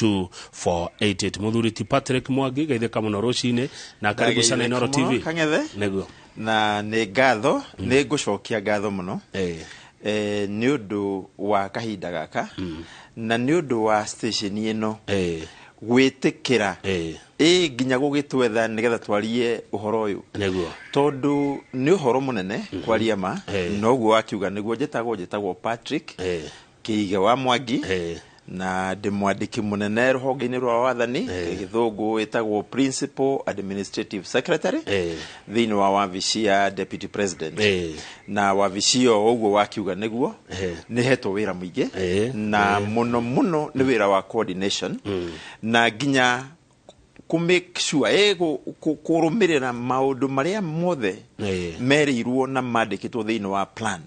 22488 muthuriti Patrick Mwangi gaitheka muno rucine na karibu sana Inoro TV neguo na ne ngatho ne ngucokia ngatho muno ni undu wa kahinda gaka na ni undu wa station ino gwitikira nginya gugitwetha nigetha twarie uhoro uyu tondu ni uhoro munene kwaria ma noguo akiuga niguo njitagwo Patrick Kiige wa Mwangi na ndimwandiki munene ruhonge-ini rwa wathani githungu witagwo Principal Administrative Secretary thiini wa wabici ya Deputy President na wabici yo uguo wakiuga niguo ni hetwo wira muingi na muno ni wira wa coordination na ginya ku make sure kurumirira maundu maria mothe merirwo na mandikitwo thiini wa plan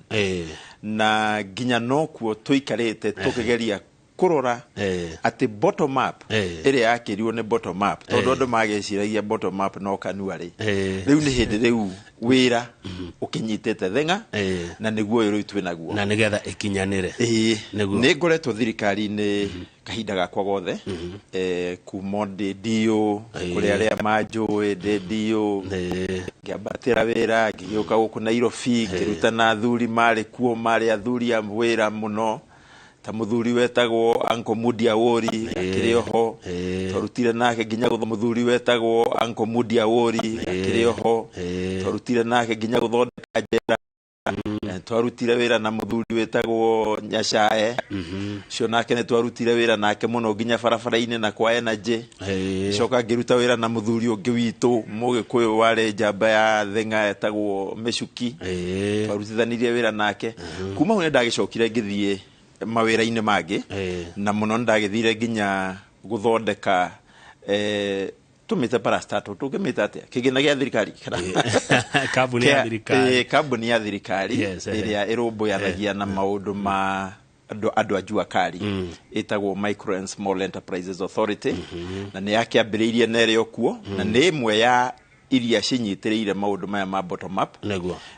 na ginya nokuo tuikarite tukigeria kurora ati bottom up ire yakiriwo ni bottom up tondu andu mageciragia bottom up no kanuari riu ni hindi riu wira ukinyitete thenga na niguo uyu itwe naguo na nigetha ikinyanire ni ngoretwo thirikari ni kahinda gakwa gothe kuma dio kuri aria manjui dio ngiambatira wira ngigioka guku Nairobi ngirutana thuri mari kuo mari athuri a wira muno ta muthuri wetagwo Uncle Mudi Awori akirioho twarutire nake nginya gutho muthuri wetagwo Uncle Mudi Awori akirioho twarutire nake nginya guthondeka njera twarutire wira na muthuri wetagwo Nyachae cio nake ne twarutire wira nake muno nginya barabara-ini na kwa energy coka ngiruta wira na muthuri ungi witu mugikuyu ware njamba ya thenga etagwo Micuki twarutithanirie wira nake kuma hune ndagicokire ngithie mawira-ini mangi na muno ndagithire nginya guthondeka tumite parastato tugimita atia kigina gia thirikari kambuni ya thirikari iria irumbuithanagia na maundu ma andu ajua kari itagwo Micro and Small Enterprises Authority na ni yakiambiriirie nereo kuo na ni imwe ya iria cinyitiriire maundu maya ma bottom up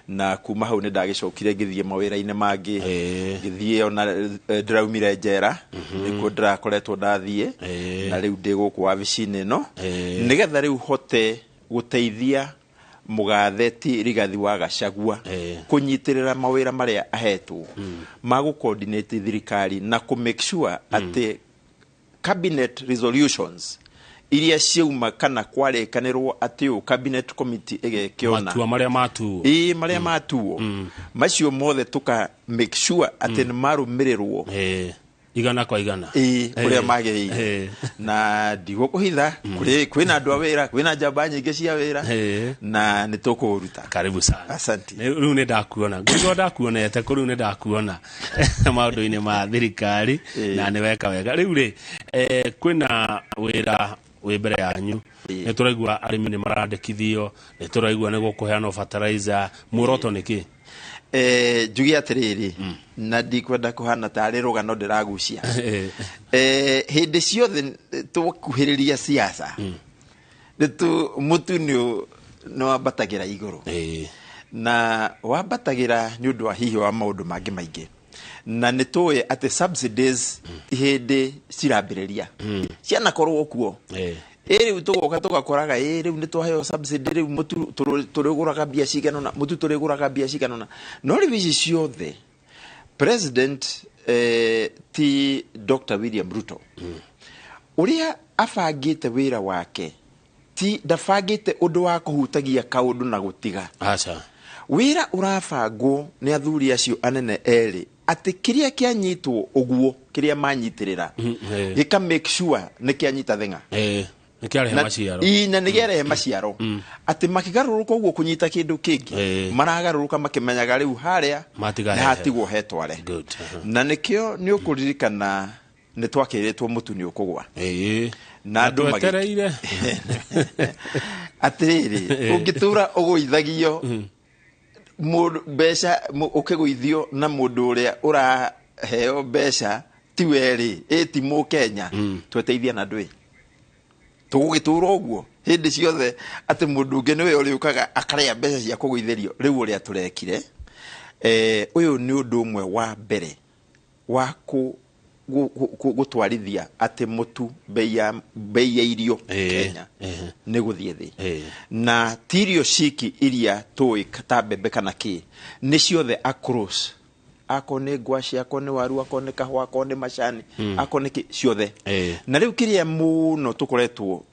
na kuma hau ni ndagicokire ngithie mawira-ini mangi ngithie ona draumire njera nikuo ndirakoretwo ndathie na riu ndi guku wabici-ini no nigetha riu hote guteithia mugatheti Rigathi wa Gachagua kunyitirira mawira maria ahetwo ma gu coordinate thirikari na ku make sure ati cabinet resolutions iria ciuma kana kwarekanirwo ati u cabinet committee igekiona matua maria matuo maria matuo macio mothe tuka make sure ati ni marumirirwo igana kwa igana kuria magirire na ndigo kuhitha kwina andu a wira kwina njamba nyingi cia wira na nitukuruta karibu sana asante riu ni ndakuona ngigo ndakuonete kuri ni ndakuona maundu-ini ma thirikari na ni weka wega riu ri kwina wira we mbere yanyu ni turaigua arimi ni marandikithio ni turaigua ni gukuheana fertilizer muoroto niki njugi atiriri na ndikwenda kuhana tari rugano ndiragucia hindi ciothe tukuhiriria siasa mutu no ambatagira iguru na wambatagira ni undu wa hihi wa maundu mangi maingi na nituwe ati subsidies hindi cirambiriria ciana korwo kuo riu tugoka tugakoraga riu ni twaheo subsidy riu mutu turiguraga bia cigana na mutu turiguraga bia cigana na no riu ici ciothe president ti Dr. William Ruto uria afangite wira wake ti ndafangite undu wa kuhutagia kaundu na gutiga acha wira urafangwo ni athuri acio anene eri ati kiria kianyitwo uguo kiria manyitirira gika make sure ni kianyita thenga nikiarehe maciaro ina nigerehe maciaro ati makigaruruka uguo kunyita kindu kingi maragaruruka makimenyaga riu haria na hatigwo hetware na nikio ni ukuririkana ni twakiritwo mutu ni ukugwa na andu magitereire atiriri ungitura uguithagio mundu besha ukiguithio na mundu uria uraheo besha tiweri eti mu Kenya tweteithia na ndui tugitura uguo hindi ciothe ati mundu ungi niwe uri ukaga akaria mbeca cia kuguitherio riu uria turekire uyu ni undu umwe wa mbere wa gutwarithia ati mutu bei ya irio Kenya ni guthie thi na tirio ciki iria toi ta mbembe kana ki ni ciothe across akone ngwaci akone waru akone kahwa akone macani akone ciothe na riu kiria muno tukoretwo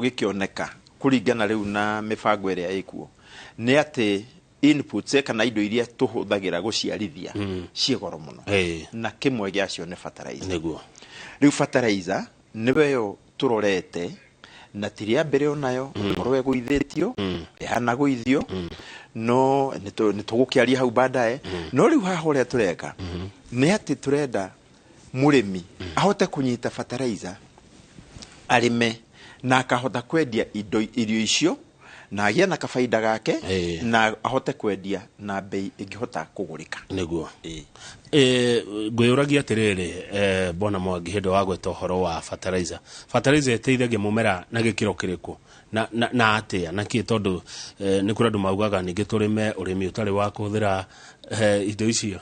gikioneka kuringana riu na mibango iria ikuo ni ati inputs kana indo iria tuhuthagira guciarithia cie goro muno na kimwe giacio ni fertilizer niguo riu fertilizer niwe yo turorete na tiria mbere onayo korwe guithitio ehana guithio no nitugukiaria hau baadaye no riu haha uria tureka ni ati turenda murimi ahote kunyita fertilizer arime na akahota kwendia irio icio na agia na kafaida gake na ahote kwendia na bei ingihota kugurika niguo ngwiragia atiriri bona Mwangi hindo wa gweta horo wa fertilizer eteithagia mumera na gikiro kiriku na atia na ki tondu ni kuri andu maugaga ningi turime urimi utari wa kuthira indo icio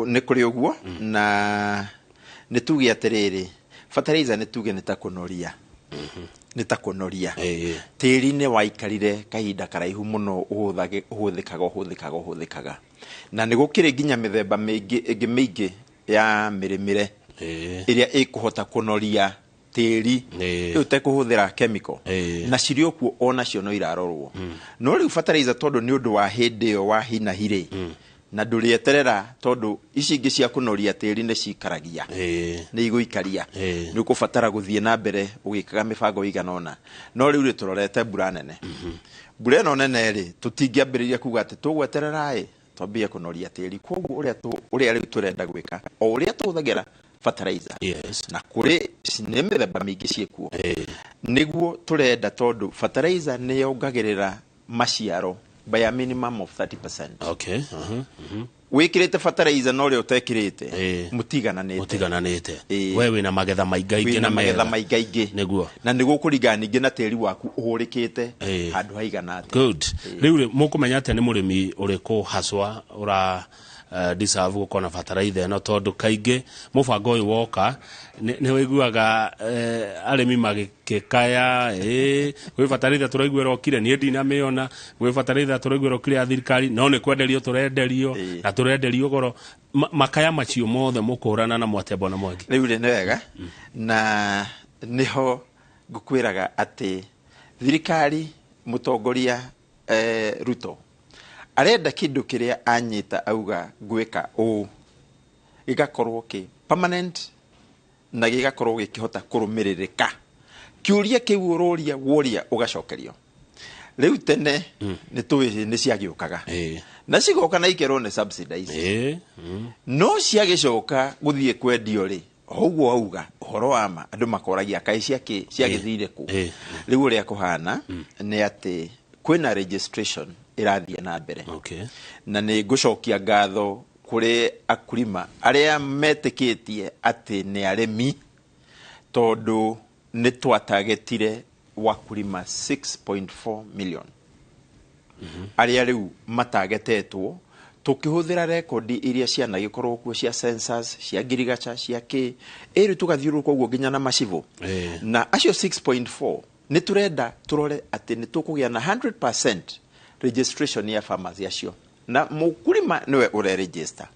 ni kuri uguo na nitugi atiriri fertilizer nituge nitakunoria nitakunoria tiri ne waikarire kahinda karaihu muno uhuthikaga na nigukire nginya mithemba mingi ya mirimire iria ikuhota kunoria tiri utekuhuthira chemical na cirio kuo ona cio no irarorwo no riu fertilizer tondu ni undu wa hindi yo wa hina hire na ndurieterera tondu ici ingi cia kunoria tiri ne cikaragia ni iguikaria ni ukubatara guthie na mbere ugikaga mibango iganona no riu ri turorete mbura nene mbura no nene ri tutingiambiriria kuga ati tugweterera twambie kunoria tiri koguo uria riu turenda gwika o uria tuhuthagira fertilizer na kuri mithemba mingi ciekuo niguo turenda tondu fertilizer ni yongagirira maciaro by a minimum of 30%. Okay. Wikirite fertilizer no ri utekirite mutigananite wewe na magetha maingaingi na magetha maingaingi niguo na niguo kuringana ningi na tiri waku uhurikite handu haigana ati good riu mukumenya ati ni murimi uriku haswa ura deserve gukona fertilizer no tondu kaingi mubango uyu woka ni wiguaga arimi magikekaya gwi fertilizer turaiguira okire ni ndina miona gwi fertilizer turaiguira okire a thirikari no ni kwenderio turenderio na turenderio goro makaya macio mothe mukurana na Mwatembo na Mwangi riu ni wega na niho ngukwiraga ati thirikari mutongoria Ruto arenda kindu kiria anyita auga gwika gigakorwo ki permanent na gigakorwo gikihota kurumiririka kiuria kiu ururia woria ugacokerio riu tene ni ciagiukaga na cigoka na ikero ne subsidize no ciagicoka guthie kwendio ri oguo auga horo wama andu makoragia kai ciagithire ku riu uria kuhana ni ati kwina registration irathie na mbere na ni ngucokia ngatho kuri akulima aria metikitie ati ni aremi tondu ni twatagetire wakulima 6.4 million aria riu matagetetwo tukihuthira rekodi iria ciana gikorwo kuo cia census cia ngirigacha cia ki eri tugathiuruka uguo nginya na macivo na acio 6.4 ni turenda turore ati ni tukugia na 100% registration ya farmers yacio na mukulima niwe ure register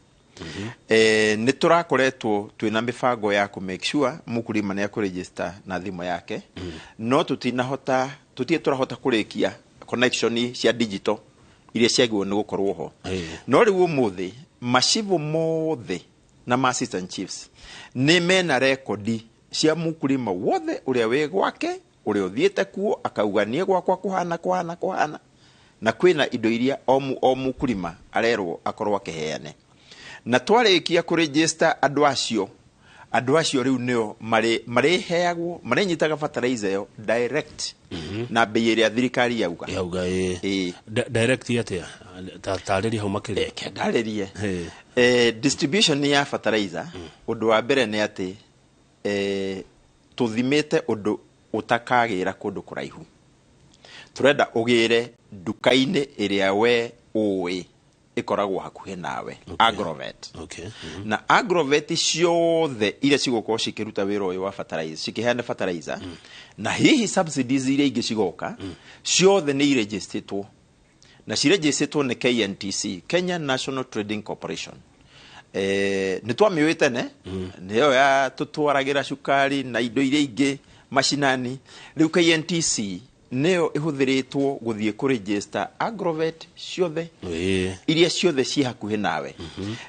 ni turakoretwo twina mibango ya ku make sure mukulima ni akuregister na thimo yake no turahota kurikia connection cia digital iria ciagwo ni gukorwo ho no riu umuthi macivo mothe na assistant chiefs ni mena rekodi cia mukulima wothe uria we gwake uria uthiete kuo akauganie gwakwa kuhana na kwina indo iria o mukulima arerwo akorwo akiheane na twarikia ku register andu acio riu nio mariheagwo marinyitaga fertilizer yo direct na bei iria thirikari yauga direct yatia tareri hau makiri ndaririe distribution ya fertilizer undu wa mbere ni ati tuthimite undu utakagira kundu kuraihu turenda ugire dukaine iria we uwi ikoragwo hakuhe nawe Agrovet na Agrovet ciothe ile cigũkorwo cikiruta wĩra ũyũ wa fertilizer cikiheana fertilizer na hihi subsidies ile ingĩ cigoka ciothe nĩ iregistrĩtwo na ciregistrĩtwo nĩ KNTC, Kenya National Trading Corporation. Nĩ twamĩũĩ tene nĩyo ya tũtwaragĩra cukari na indo iria ingĩ macinani. Rĩu KNTC nĩyo ĩhũthĩrĩtwo gũthiĩ kũregister Agrovet ciothe iria ciothe ciĩ hakuhĩ nawe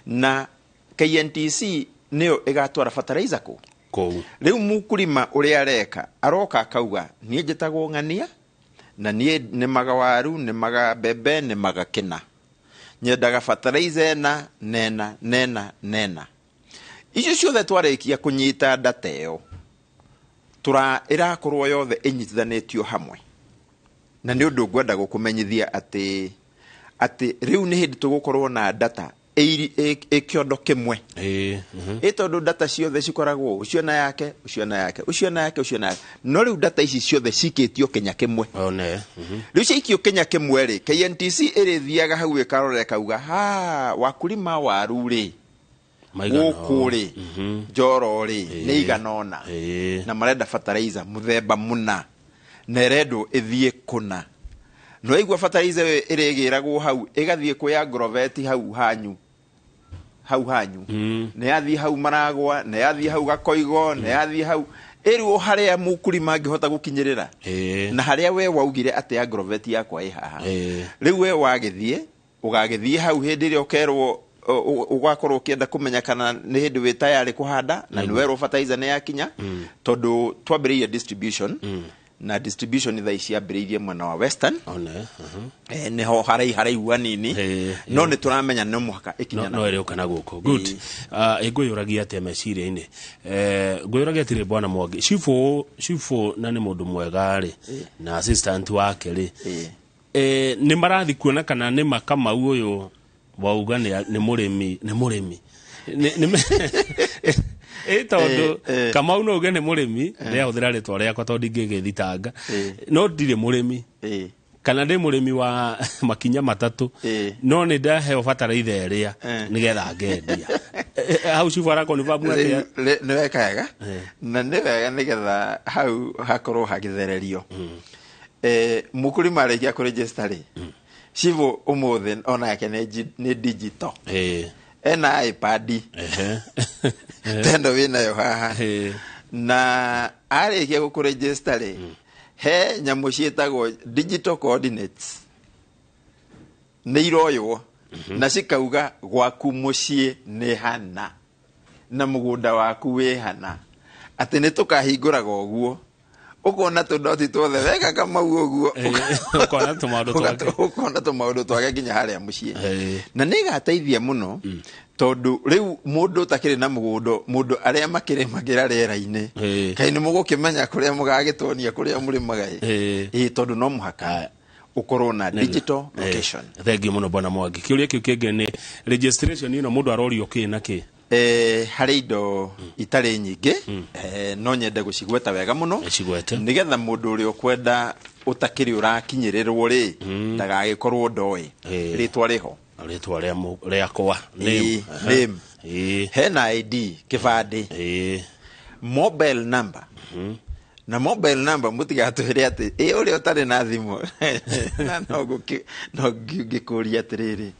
na KNTC nĩyo ĩgatwara fertilizer kũu. Rĩu mũkulima ũrĩa areka aroka akauga niĩ njĩtagwo Ng'ania na niĩ nĩmaga waru nĩmaga mbembe nĩmaga kĩna nyendaga fertilizer nena icio ciothe twarĩkia kũnyita data ĩyo ĩrakorwo yothe ĩnyitithanĩtio hamwe na nĩ ũndũ ngwenda gũkũmenyithia atĩ rĩu nĩ hĩndĩ tũgũkorwo na data kĩondo kĩmwe tondũ data ciothe cikoragwo ũcio na yake no rĩu data ici ciothe cikĩtio Kenya kĩmwe rĩu cikio Kenya kĩmwe rĩ KNTC ĩrĩthiaga hau ĩkarora kauga wakulima waru rĩ gũkũ rĩ Njoro rĩ nĩ iganona na marenda fertilizer mũthemba mũna na ĩrendwo ĩthiĩ kũna no igua fertilizer ĩrĩgĩragwo hau ĩgathiĩ kwĩ Agrovet hau hanyu nĩ yathiĩ hau Maragwa nĩ yathiĩ hau Gakoigo nĩ yathiĩ hau ĩrwo harĩa mũkulima angĩhota gũkinyĩrĩra na harĩa we waugire atĩ Agrovet yakwa ĩ haha rĩu we wagĩthiĩ ũgagĩthiĩ hau hĩndĩ ĩrĩa ũkerwo ugakorwo ukienda kumenya kana ni hindu wi tayari kuhanda na ni werwo fertilizer ni yakinya tondu twambiririe distribution na distribution tha ici ambiririe mwena wa Western niho haraihu hanini no ni turamenya no muhaka ikinya no ere ukana guko good iguyuragia ate meciria-ini nguyuragia atire bwana Mwangi Shifo na ni mundu mwega ri na assistant wake ri ni marathi kuona kana ni Makamau uyu wauga ni murimi tondu Kamau no uge ni murimi ria huthira ritwa riakwa tondu ngigithitanga no ndire murimi kana ndi murimi wa makinya matatu no ni ndaheo fertilizer iria nigetha ngendia hau cibara ko ni babu atia ni wekaga na ni wega nigetha hau hakorwo hagithererio mukulima arikia ku register ri Shifo umuthe ona yake ni digital ena iPad tendo wina yo haha na arikia ku register ri he nyamu cietagwo digital coordinates ni iroywo na cikauga gwaku mucie ni hana na mugunda waku we hana ati ni tukahinguraga oguo ukona tudoti twothe wega Kamau oguo ukona tumaundu twake nginya haria mucie na nigateithia muno tondu riu mundu takiri na mundu aria makirimagira rera-ini kai ni mugukimenya kuria mugagitonia kuria muri magai tondu no muhaka ukorwo na digital location. Thank you muno bwana Mwangi. Kiuria kiu kingi ni registration ino mundu arorio kina ki hari indo itari nyingi no nyende gucigweta wega muno nigetha mundu uri ukwenda utakiri urakinyirirwo ri ndagagikorwo ndoi ritwa riho ritwa riakwa name hena ID kibandi mobile number na mobile number mutigatuhire ati uri utari na thimu na no ngikuria atiriri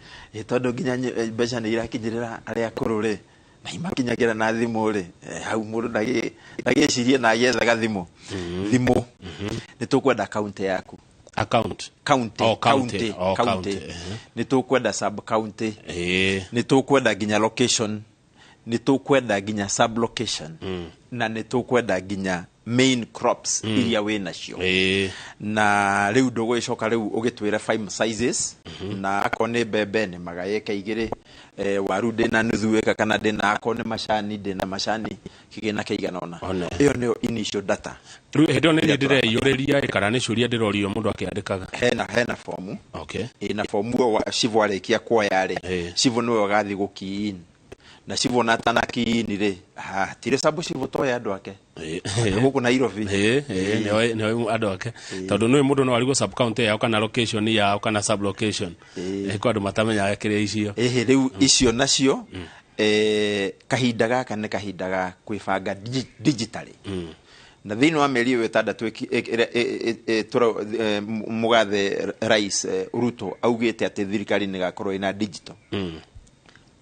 tondu nginya mbeca ni irakinyirira aria kurure na imakinyagira na thimu ri hau mundu ndagicirie na yethaga thimu ni tukwenda account yaku county ni tukwenda sub county ni tukwenda ginya location ni tukwenda ginya sub location na ni tukwenda ginya main crops iria we nacio na riu ndugwicoka riu ugitwira 5 sizes na akone bebe ni magayeka igiri waru ndina nuthu eka kana ndina akone mashani ndina mashani kigina keiganona iyo ni initial data riu hedo ni ndire yoreria ikara ni curia ndirorio mundu akiandikaga hena form ina form wa Shifo arikia kuoya ri Shifo niwe gathi gukiin na cibona tanaki ni ri tire sabu cibotoya andu ake guku Nairobi ne andu ake tondu no mundu no arigo sub county ya kana location ya kana sub location ko andu matamenya kire icio riu icio nacio kahinda gaka ne kahinda ga kwibanga digitally na thini wa meri wetandatu mugathe rais Ruto augite ati thirikari ni gakorwo ina digital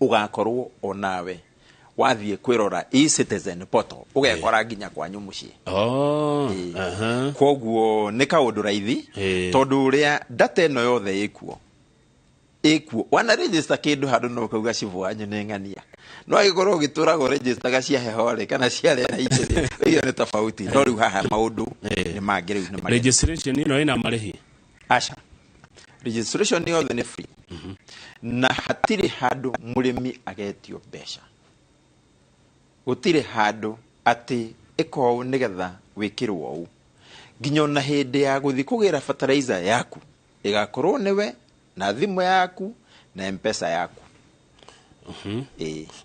ugakorwo onawe wathie kwirora e-citizen portal ugekora nginya kwanyu mucii koguo ni kaundu raithi tondu ria data eno yothe ikuo wana register kindu handu no kauga civu anyu ni ngania no agikorwo giturago register ga cia hehore kana cia ria itiri iyo ni tofauti no riu haha maundu ni mangire ni mari registration ino ina marihi acha registration yothe ni free na hatiri handu murimi agetio besha gutire handu ati iko nigetha wikirwo u nginyo na hindi ya guthi kugira fertilizer yaku igakorwo niwe na thimu yaku na mpesa yaku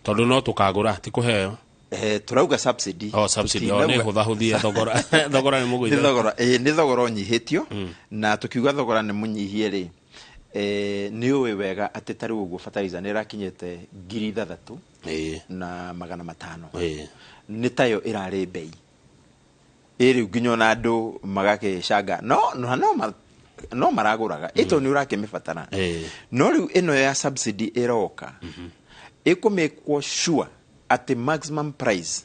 tondu no tukagura ti kuheo turauga subsidy subsidy ne huthahuthia thogora ni muguithia ni thogora nyihitio na tukiuga thogora ni munyihie ri ni uwe wega ati tari uguo fertilizer ni rakinyete 3,000 na 500 ni tayo irari bei iri nginyo na andu magakicanga no maraguraga ito ni urakimifatana no riu ino ya subsidy iroka ikumekwo sure at maximum price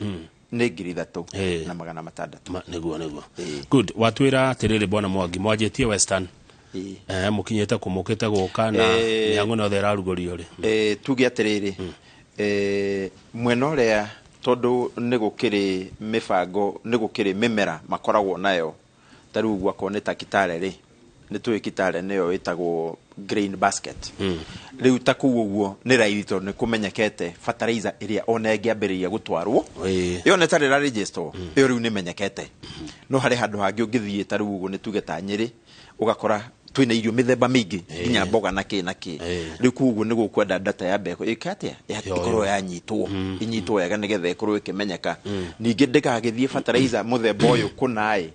ni 3,000 na 600 niguo good watwira tiriri bwana Mwangi mwajetie Western mukinyete kumukite guka na nyango no thera rugorio ri tugia tiriri mweno ria tondu nigukiri mifango nigukiri mimera makoragwo nayo tariu gwa koneta Kitale ri ni tuwe Kitale neyo itagwo grain basket riu takuguo ni raithito ni kumenyekete fertilizer iria ona ngiambiriria gutwarwo iyo ne tari register iyo riu ni menyekete no hari handu hangi ungithie tariu uguo ni tuge ta Nyeri ugakora twina irio mithemba mingi nginya mboga na ki riu kuguo ni gukwenda data ya mbeko ikatia ikorwo yanyitwo inyitwo yega nigetha ikorwo ikimenyeka ningi ndikagithie fertilizer muthemba uyu kunai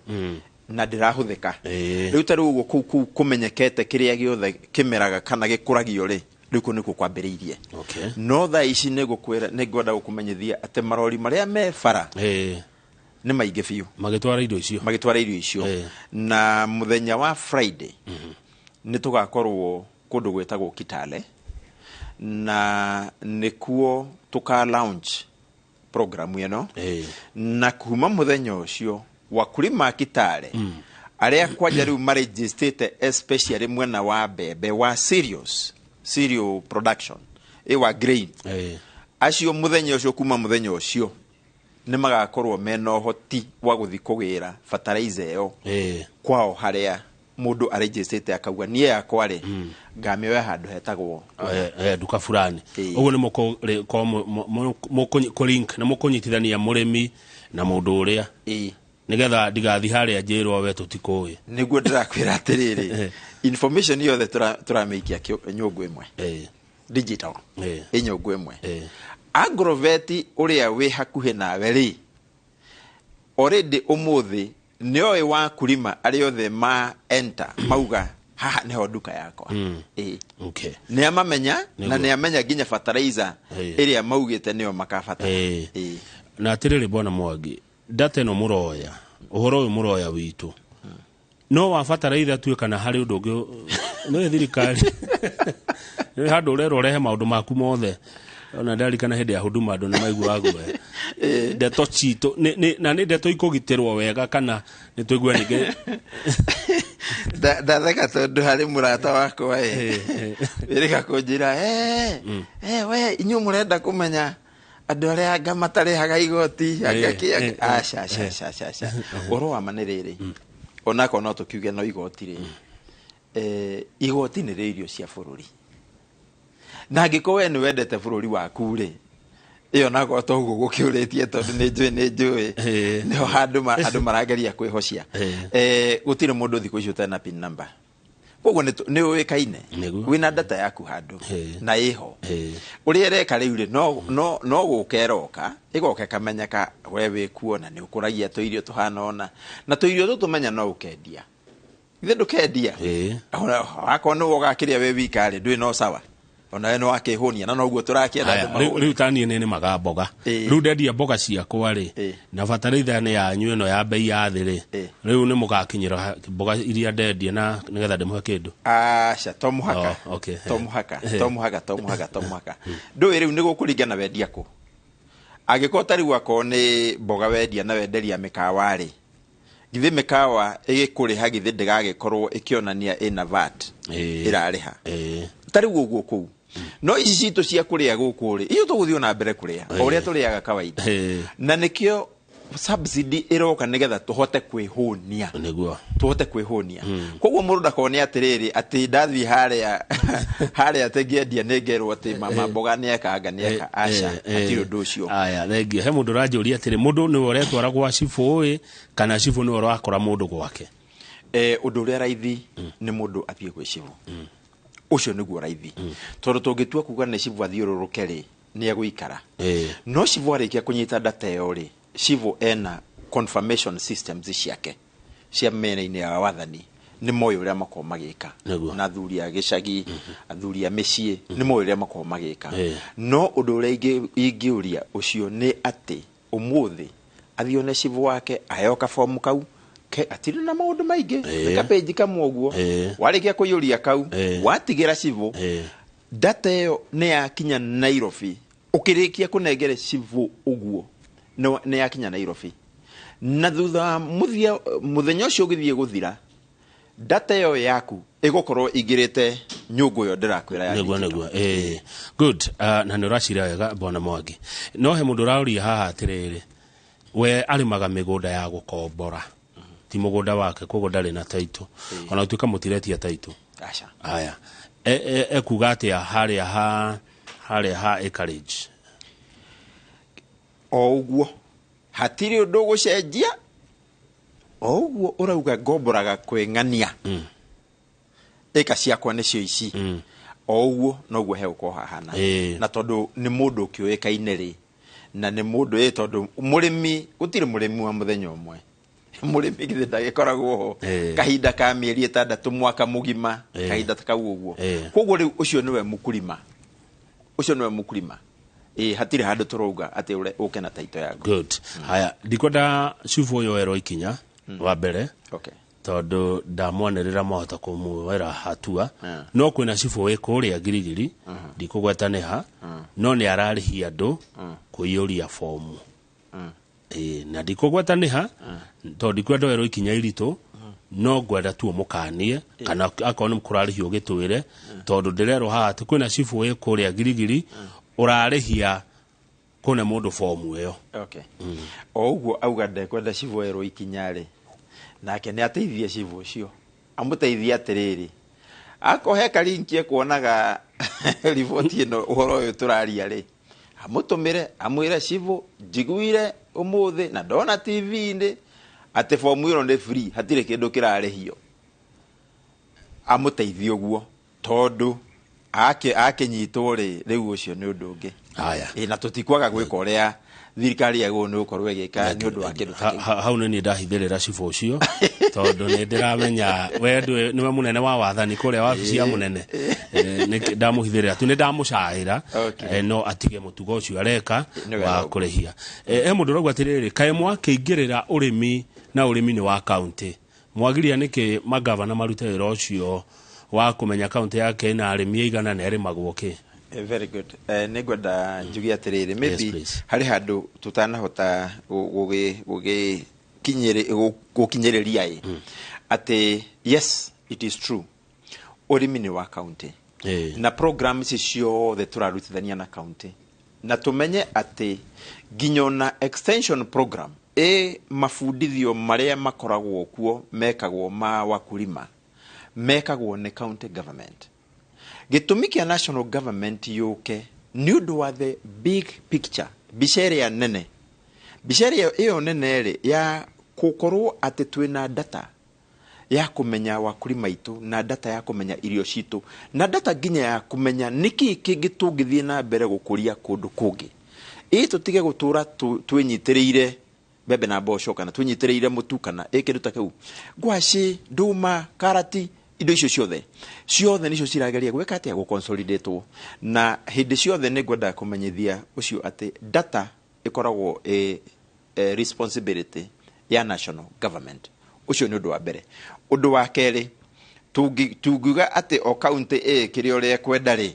na ndirahuthika riu tari uguo kumenyekete kiria giothe kimeraga kana gikuragio ri riu ku niku kwambiriirie no tha ici ni gukwira ni ngwenda gukumenyithia ati marori maria me bara ni maingi biu magitwara irio icio na muthenya wa Friday ni tugakorwo kundu gwetagwo Kitale na nikuo tuka launch program ino na kuma muthenya ucio wakulima Kitale aria kwaja riu maregistrate especially mwena wa bebe wa cereal production wa grain acio muthenya ucio kuma muthenya ucio ni magakorwo mena hoti wa guthi kugira fertilizer yo kwao haria mundu aregistrate akauga nie yakwa ri ngamioya handu hetagwo duka fulani uguo ni moko link na mukunyitithania murimi na mundu uria nigetha ndigathi haria njirwo we tutikui niguo ndirakwira atiriri information yothe turameikia nyungu imwe digital nyungu imwe Agrovet uria we hakuhe nawe ri already umuthi nioi wa kulima ari othe ma enter mauga haha neho duka yakwa ni amamenya na ni amenya ginya fertilizer iria maugite nio makabata na atiriri bwana Mwangi data no muroya uhoro uyu muroya witu no wa fertilizer tuwe kana hari undu ungi no thirikari ni handu urero rehe maundu maku mothe ona ndari kana hindi ya huduma andu na maigua gwe ndeto chito na ni ndeto ikugitirwo wega kana ni tuigua ninge theka tondu hari murata wakwa wirika kunjira we inyu murenda kumenya andu aria anga matarihaga igoti aca oro wa maniriri onako no tukiuge no igoti ri igoti ni irio cia bururi na ngikowe ni wendete bururi waku ri iyo nako toguo gukiuritie tondu ni njui no andu marageria kwihocia gutire mundu thiku icio tena pin number koguo nĩ ũĩkaine wĩna data yaku handũ na ĩho ũrĩa ĩreka rĩu rĩ no gũkeroka ĩgoka kamenyeka we wĩkuo na nĩ ũkũragia tũirio tũhana ona na tũirio tũtũ tumenya no ũkendia ithe ndũkendia akorwo nĩ ũgakĩrĩa we wika rĩ ndwĩ no sawa ona we no akĩhũnia na noguo tũrakĩenda rĩu tani nĩ maga mboga rĩu ndendia mboga ciakwa rĩ na bataraitha nĩ yanyu ĩno ya bei ya thĩ rĩ rĩu nĩ mũgakinyĩra mboga iria ndendia na nĩgetha ndĩmũhe kĩndũ aca to mũhaka ndũĩ rĩu nĩ gũkũringana wendia kũ angĩkorwo ta rĩu akorwo nĩ mboga wendia na wenderia mĩkawa rĩ githĩ mĩkawa ĩgĩkũrĩha githĩ ndĩgagĩkorwo ĩkĩonania ĩna VAT ĩrarĩha ta rĩu ũguo kũu no ici citũ cia kũrĩa gũkũ rĩ iyo tũgũthiĩ na mbere kũrĩa o ũrĩa tũrĩaga kawaida na nĩkĩo subsidy ĩroka nĩgetha tũhote kwĩhũnia koguo mũndũ ndakone atĩrĩrĩ atĩ ndathiĩ harĩa tengĩendia nĩngerwo atĩ mama mboga nĩeka aca atirĩ ũndũ ũcio aya thengio he mũndũ ũranjũria atĩrĩ mũndũ nĩwe ũretwara gwa cibũ ĩ kana cibũ nĩwe ũrakora mũndũ gwake ũndũ ũrĩa raithi nĩ mũndũ athiĩ gwĩ cibũ ucio nĩguo raithi tondũ tũngĩtua kuga nĩ cibũ athiũrũrũke rĩ nĩ egũikara no cibũ arĩkia kũnyita data ĩyo rĩ cibũ ena confirmation systems ciake cia mĩena-inĩ ya wathani nĩ moĩ ũrĩa makorwo magĩka na athuri a gĩcagi athuri a mĩciĩ nĩ moĩ ũrĩa makorwo magĩka no ũndũ ũrĩa ingĩũria ũcio nĩ atĩ ũmũthĩ athione cibũ wake aheo kabomu kau atirĩ na maũndũ maingĩ kapeji kamwe ũguo warĩkia kũiyũria kau watigĩra cibũ data ĩyo nĩ yakinya Nairobi ũkĩrĩkia kũnengere cibũ ũguo nĩ yakinya Nairobi na thutha mũthenya ũcio ũgĩthiĩ gũthira data ĩyo yaku ĩgũkorwo ingĩrĩte nyũngũ ĩyo ndĩrakwĩra ya nĩguo good na nĩ ũracira wega Bwana Mwangi no he mũndũ ũraũria haha atĩrĩrĩ we arĩmaga mĩgũnda ya gũkombora ti mũgũnda wake koguo ndarĩ na taitũ ona ũtuĩka mũtiretia taitũ aya ekuga atĩa harĩa ha acreage o ũguo hatirĩ ũndũ gũcenjia o ũguo ũrauga ngomboraga kwĩng'ania ĩka ciakwa nĩcio ici o ũguo noguo he ũkorwo hahana na tondũ nĩ mũndũ ũkĩũĩkaine rĩ na nĩ mũndũ tondũ mũrĩmi gũtirĩ mũrĩmi wa mũthenya ũmwe mũrĩmi githĩ ndagĩkoragwo ho kahinda ka mĩeri 6 mwaka mũgima kahinda ta kau ũguo koguo rĩu ũcio nĩwe mũkurima hatirĩ handũ tũrauga atĩ ũke na taito yaku good haya ndikwenda cibũ ũyũ werwo ikinya wa mbere tondũ ndamwanĩrĩra mahota kũmwĩra hatua no kwĩna cibũ wĩ kũrĩa Girigiri ndikũgwetanĩha no nĩ ararĩhia andũ kũiyũria fomu na ndikũgwetanĩha tondũ ndikwenda werwo ikinya iritũ no ngwenda tu mũkanie kana akorwo nĩ kũrarĩhio gĩtwĩre tondũ ndĩrerwo haha atĩ kwĩna cibũ wĩ kũrĩa Girigiri ũrarĩhia kũne mũndũ fomu ĩyo o ũguo auga ndekwenda cibũ werwo ikinya rĩ nake nĩ ateithie cibũ ũcio amũteithie atĩrĩrĩ akohe karinki kuonaga riboti ĩno ũhoro ũyũ tũraria rĩ amũtũmĩre amwĩre cibũ njiguire ũmũthĩ na ndona TV-inĩ atĩ fomu ĩyo nĩ free hatirĩ kĩndũ kĩrarĩhio amũteithie ũguo tondũ akĩnyitwo rĩ rĩu ũcio nĩ ũndũ ũngĩ na tũtikwaga gwĩka ũrĩa thirikari yagwo nĩ gũkorwo ĩgĩka nĩ ũndũ wa kĩndũ hau nĩ ndahithĩrĩra cibũ ũcio tondũ nĩ ndĩramenya we nĩwe mũnene wa wathani kũrĩa wabici ya mũnene ndamũhithĩrĩra tu nĩ ndamũcaĩra no atige mũtugo ũcio areka wa kũrĩhia he mũndũ ũrauga atĩrĩrĩ kaĩ mwakĩingĩrĩra ũrĩmi na ũrĩmi nĩ wa kaũntĩ mwagiria nĩkĩ magavana marute wĩra ũcio wa kũmenya kaũntĩ yake na arĩmi aigana na erĩmagwo kĩ very good nĩ ngwenda njugie atĩrĩrĩ maybe harĩ handũ tũtanahota gũkinyĩrĩria atĩ yes it is true ũrĩmi nĩ wa kaũntĩ na programs ciothe tũrarutithania na kaũntĩ na tũmenye atĩ nginya na extension program mabundithio marĩa makoragwo kuo mekagwo ma wakulima mekagwo nĩ county government gĩtũmi kĩa national government yũke nĩ ũndũ wa the big picture mbica ĩrĩa nene mbica ĩyo nene rĩ ya gũkorwo atĩ twĩna data ya kumenya wakulima itu na data ya kumenya irio citu na data ginya ya kumenya niki kingi tungithie na mbere gukuria kundu kungi tutige gutura twinyitiriire bebe na mboco kana twinyitiriire mutu kana kindu ta kiu ngwaci nduma karati indo icio ciothe nicio cirageria gweka atia gu consolidate na hindi ciothe ni ngwenda kumenyithia ucio ati data ikoragwo responsibility ya national government ucio ni undu wa mbere. Undu wa keri tungiuga ati o county kiri ore kwenda ri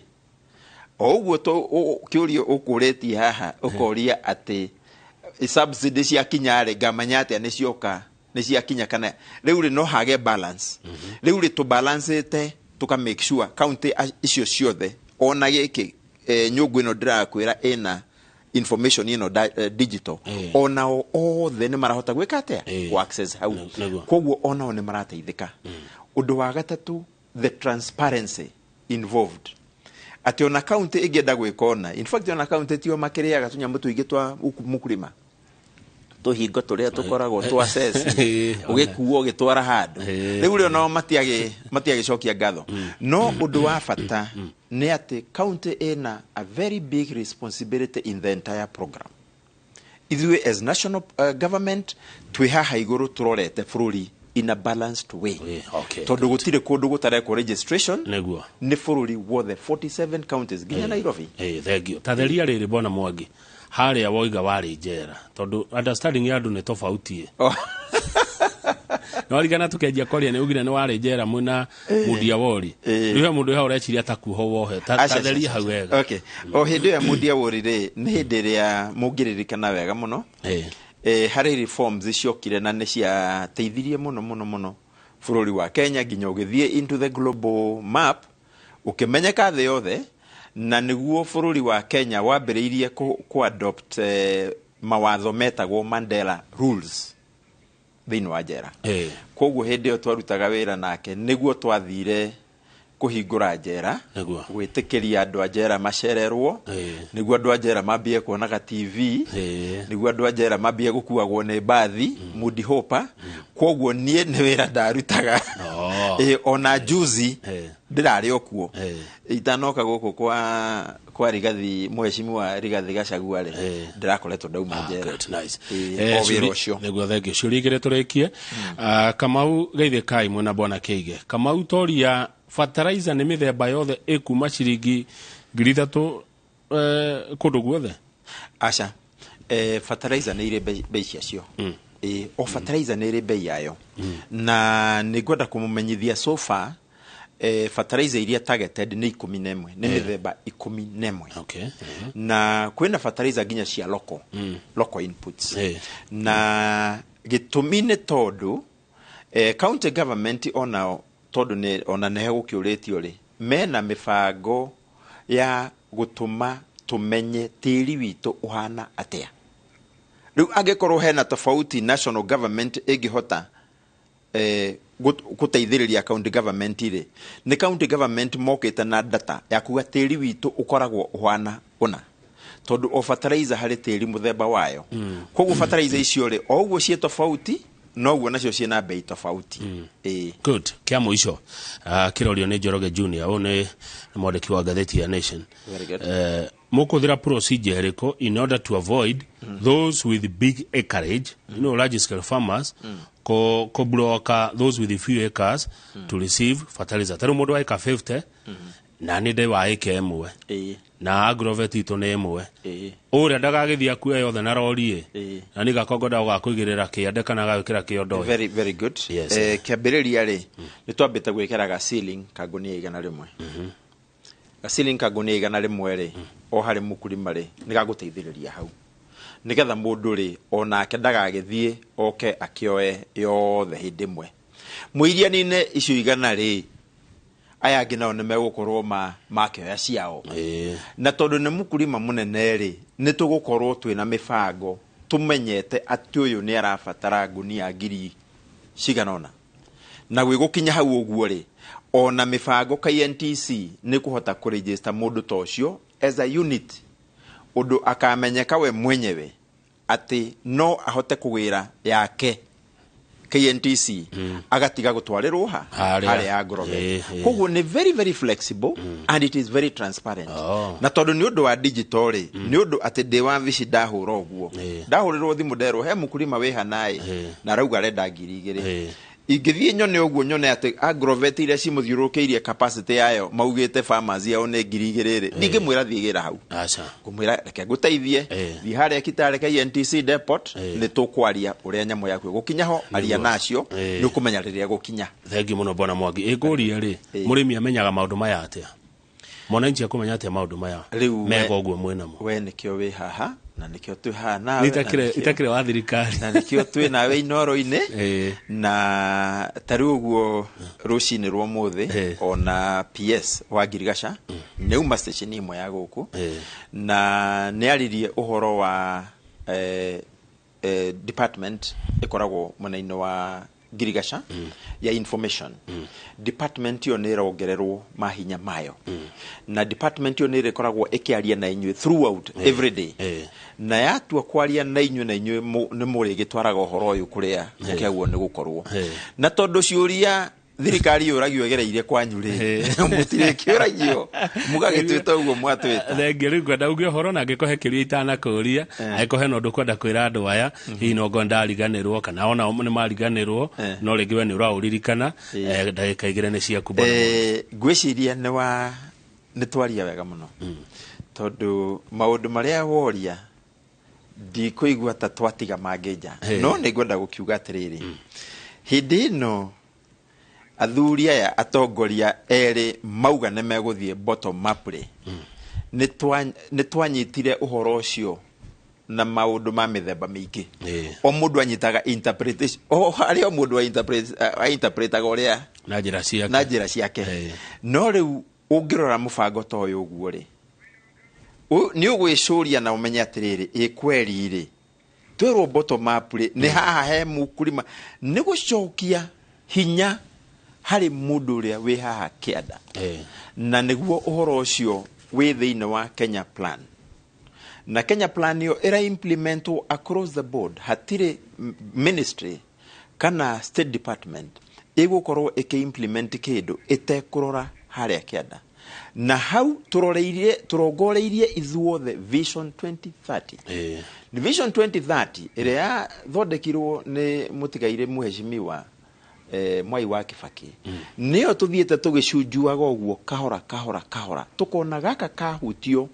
o uguo to kiurio ukuretie haha ukoria ati subsidy cia kinyare ngamanya atia ni cioka ni cia kinya kana riu ri no hage balance riu ri to balance te tuka make sure county icio ciothe ona giki nyungu ino ndirakwira ina information ino digital ona othe ni marahota gwika atia ku access hau koguo ona one marateithika. Undu wa gatatu the transparency involved ati ona county igenda gwikona in fact ona county tio makiriaga tunyamu tuingi twa mukurima tuhingo turia tukoragwo tu access ugikuo gitwara handu riu rio no matiage cokia ngatho no undu wa bata ni ati county ina a very big responsibility in the entire program. Ithui as national government twi haha iguru turorete bururi in a balanced way. Tondu gutire kundu gutareko registration ni bururi wothe 47 counties ginya Nairobi. Thank you. Tatheria riri bona Mwangi haria woiga wari njera tondu understanding ya andu ni tofauti no rigana tukenjia koria ni ugire ni wari njera mwina mudia wori riu mundu ha ureciria takuho wohe tatheria hau wega. Okay o hindi ya mudia wori ri ni hindi ria mungiririkana wega muno hari reforms iciokire na ni cia teithirie muno bururi wa Kenya ginya ugithie into the global map ukimenyeka the yothe na niguo bururi wa Kenya wambiriirie ku adopt mawatho metagwo Mandela rules thini wa njera. Koguo hindi yo twarutaga wira nake niguo twathire kuhingura njera gwitikiria andu a njera macererwo niguo andu a njera mambie kuonaga TV niguo andu a njera mambie gukuagwo ni bathi Mudi Hopa. Koguo nie ni wira ndarutaga ona juzi ndirari okuo itanoka guku kwa Rigathi mheshimiwa Rigathi Gachagua ri ndirakoretwo ndauma njera. Wira ucio niguo thengio ciurigire turikie Kamau geithikai mwena bona Keige Kamau toria fertilizer ni mithemba yothe ikuma ciringi 3,000 kundu guothe acha fertilizer ni ire bei ciacio o fertilizer ni ire bei yayo na ni ngwenda kumumenyithia so far fertilizer iria targeted ni 11 ni mithemba 11 na kwina fertilizer ginya cia local inputs na gitumine todo county government ona nehe gukiuritio ri mena mifango ya gutuma tumenye tiri witu uhana atia. Riu angekorwo hena tofauti national government igihota guteithiriria county government ri ni county government mokite na data ya kuga tiri witu ukoragwo uhana una tondu o fertilizer hari tiri muthemba wayo koguo fertilizer icio ri o uguo cie tofauti no guo nacio ciena bei tofauti. Good kia muico kirorio ni Njoroge Junior one mwandiki wa gatheti ya Nation. Mukuthira procedure riko in order to avoid those with big acreage large scale farmers ko blocker those with few acres to receive fertilizer. Tero mundu wa eka 50 na ni de wa eka emwe na agrovet ito ne emwe ore ndagagithia kuya yothe na rori na ni gakongoda ugakuigirira kiande kana gawikira kiondo. Very good. Kiambiriria ri ni twambite gwikira ga ceiling kagunia 100 ga ceiling kagunia 100 ri o hari mukurima ri ni gaguteithiriria hau nigetha mundu ri ona akendagagithie oke akioe yothe hindi mwe muiria nine icio igana ri aya ngina one megukorwo makioya ciao na tondu ni mukurima munene ri ni tugukorwo twina mifango tumenyete ati uyu ni arabatara ngunia 1,000 na gwigukinya hau uguo ri ona mifango KNTC ni kuhota kuregister mundu tocio as a unit undu akamenyeka we mwenyewe ati no ahote kugira yake KNTC agatiga gutwarirwo hali ya Grove koguo ni very very flexible and it is very transparent na tondu ni undu wa digital ni undu ati de wa vici ndahura uguo ndahurirwo thimu nderwo he mukulima we hanai na rauga renda 2,000 ingithie nyone uguo nyone ati Agrovet ile cimuthiurukiirie capacity yayo maugite farmers yao ne 2,000 ndingimwira thigira hau kumwira reke guteithie thi haria kitare KNTC depot ni tukwaria uria nyamo yaku gukinya ho aria nacio ni kumenya riria gukinya. Thengi muno bona Mwangi iguria ri murimi amenyaga maundu maya atia mwananchi akumenya atia maundu maya mega uguo mwena mo we nikio we haha na nikio tu ha na itakire wa thirikari na nikio tu na we inoro-ine na tariu uguo rucini rwo muthi ona PS wa Girigasha ne uma station imwe ya guku na ne aririe uhoro wa department ikoragwo mwena-ino wa Girigasha ya information department yo nera ongererwo mahinya mayo na department yo nera ikoragwo ikiaria na inywe throughout every day na yatua kwaria na inywe ni muri gitwaraga uhoro uyu kuria mukiaguo ni gukorwo na tondu ciuria thirikari yuragio gereire kwanyu ri mutire kiuragio mugagitwita uguo mwatwita thengi ri ngwenda ugio horo na ngikohe kiria itana kuria aikohe no ndukwenda kwira andu aya hi no gonda riganirwo kana ona ni mariganirwo no ringi we ni uraũririkana ndagika igire ni ciaku bona ngwiciria ni twaria wega muno tondu maundu maria woria ndikuigua ta twatiga mangeja no ni ngwenda gukiuga atiriri hindi no athuria ya atongoria eri mauga ne meguthie bottom up ri ni twanyitire uhoro ucio na maundu ma mithemba mingi o mundu anyitaga interpretation hari o mundu interpretaga uria na njira ciake no riu ungirora mubango to uyu uguo ri ni ugwicuria na umenye atiriri ikweri ri twirwo bottom up ri ni haha he mukulima ni gucokia hinya hari mundu uria we haha kianda na niguo uhoro ucio we thiini wa Kenya plan na Kenya plan yo era implementwo across the board hatire ministry kana state department igukorwo implement kindu itekurora haria kianda na hau turongoreirie ithuothe vision 2030 ni vision 2030 iria thondekirwo ni mutigaire muheshimiwa Mwai wa Kibaki niyo tuthiete tugicunjuaga uguo kahora tukona gaka kahutio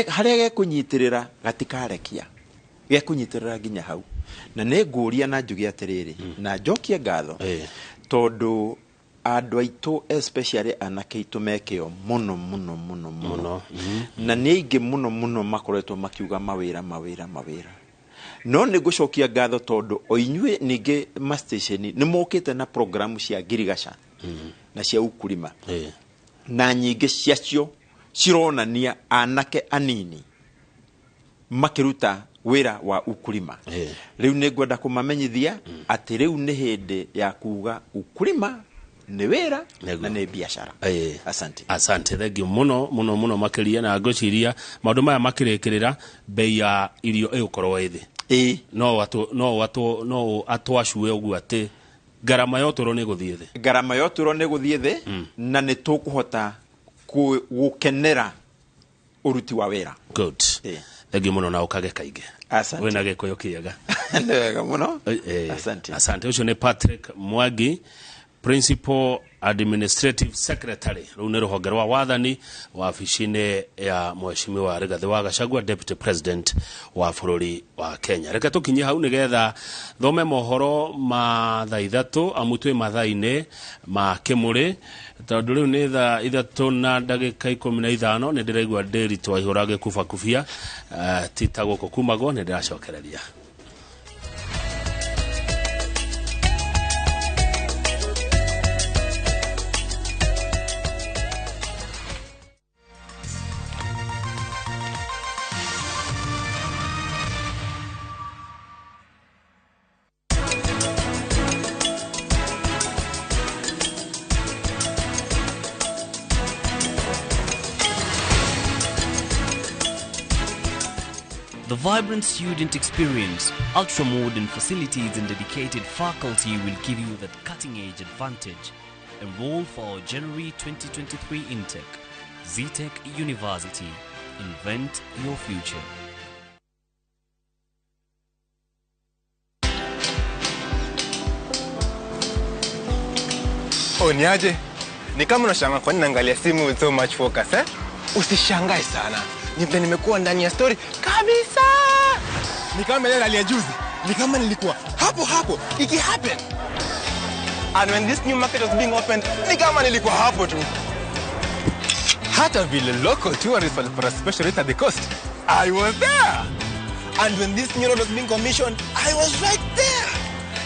haria gekunyitirira gatikarekia gekunyitirira ginya hau na ne nguria na njugi atiriri na njokie ngatho tondu andu aitu especially anake itu mekeo muno na ningi muno makoretwo makiuga mawira no ni gucokia ngatho tondu oinywe ninge ma station ni mokite na program cia Girigasha na cia ukulima na nyingi ciacio cironania anake anini makiruta wira wa ukulima riu ni ngwenda kumamenyithia ati riu ni hindi ya kuga ukulima ni wira na ni biashara. Asante thengi muno makiria na ngociria maundu maya makirikirira bei ya irio igukorwo ithi no atwacue uguo ati garama yotoro ni guthie thi na ni tukuhota gukenera uruti wa wira. Good. Thengi muno na ukage kaige wena gikoyo kiega wega muno. Asante ucio ni Patrick Mwangi, Principal Administrative Secretary rune ruhonge rwa wathani wa afisine ya Mheshimiwa Rigathi wa Gachagua, Deputy President wa bururi wa Kenya. Reka tukinye hau nigetha thome mohoro ma thaa 3 amutwe mathaine ma kimuri tondu riu ni thaa 3 na ndagika 15 ni ndiraigua nderi twahurage kufia titaguko kumago ni ndiracokereria. The vibrant student experience, ultra-modern facilities and dedicated faculty will give you that cutting-edge advantage. Enroll for our January 2023 intake. ZTech University. Invent your future. Niaje? Ni kama unashangaa kwa nini naangalia simu with so much focus, eh? Usishangae sana. Nimekuwa ndani ya story kabisa. Ni kama ile hali ya juzi. Ni kama nilikuwa hapo iki happen. And when this new market was being opened, ni kama nilikuwa hapo tu. Hata vile local tourists for a special rate at the coast, I was there. And when this new road was being commissioned, I was right there.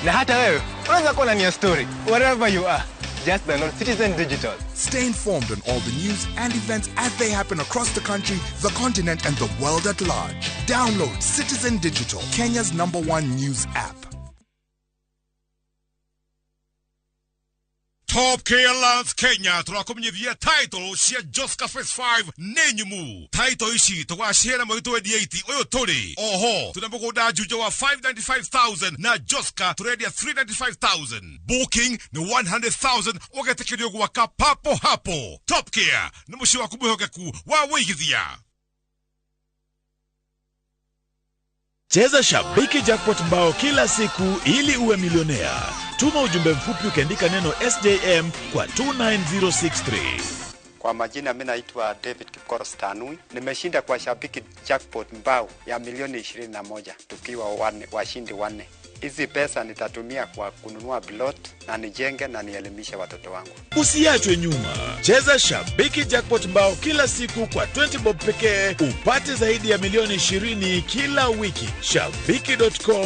Na hata wewe, unaweza kuwa ndani ya story wherever you are. Just download Citizen Digital. Stay informed on all the news and events as they happen across the country, the continent, and the world at large. Download Citizen Digital, Kenya's #1 news app. Top K-Alliance Kenya turakomenyithia title cia Joska Phase 5 nenyumu. Title ici tugashira mwito wa 80 uyu turi. Oho, tunamugunda juja wa 595,000 na Joska turedia 395,000. Booking ni 100,000 ugetekerio gwaka papo hapo. Top Care ni mushi wa kumuhogeku wa wigithia. Cheza Shabiki Jackpot mbao kila siku ili uwe milionea. Tuma ujumbe mfupi ukiandika neno SJM kwa 29063. Kwa majina mimi naitwa David Kipkoros Tanui. Nimeshinda kwa Shabiki Jackpot mbao ya milioni 21 tukiwa washindi 4. Hizi pesa nitatumia kwa kununua plot na nijenge na nielimishe watoto wangu. Usiachwe nyuma. Cheza Shabiki Jackpot mbao kila siku kwa 20 bob pekee upate zaidi ya milioni 20 kila wiki. Shabiki.com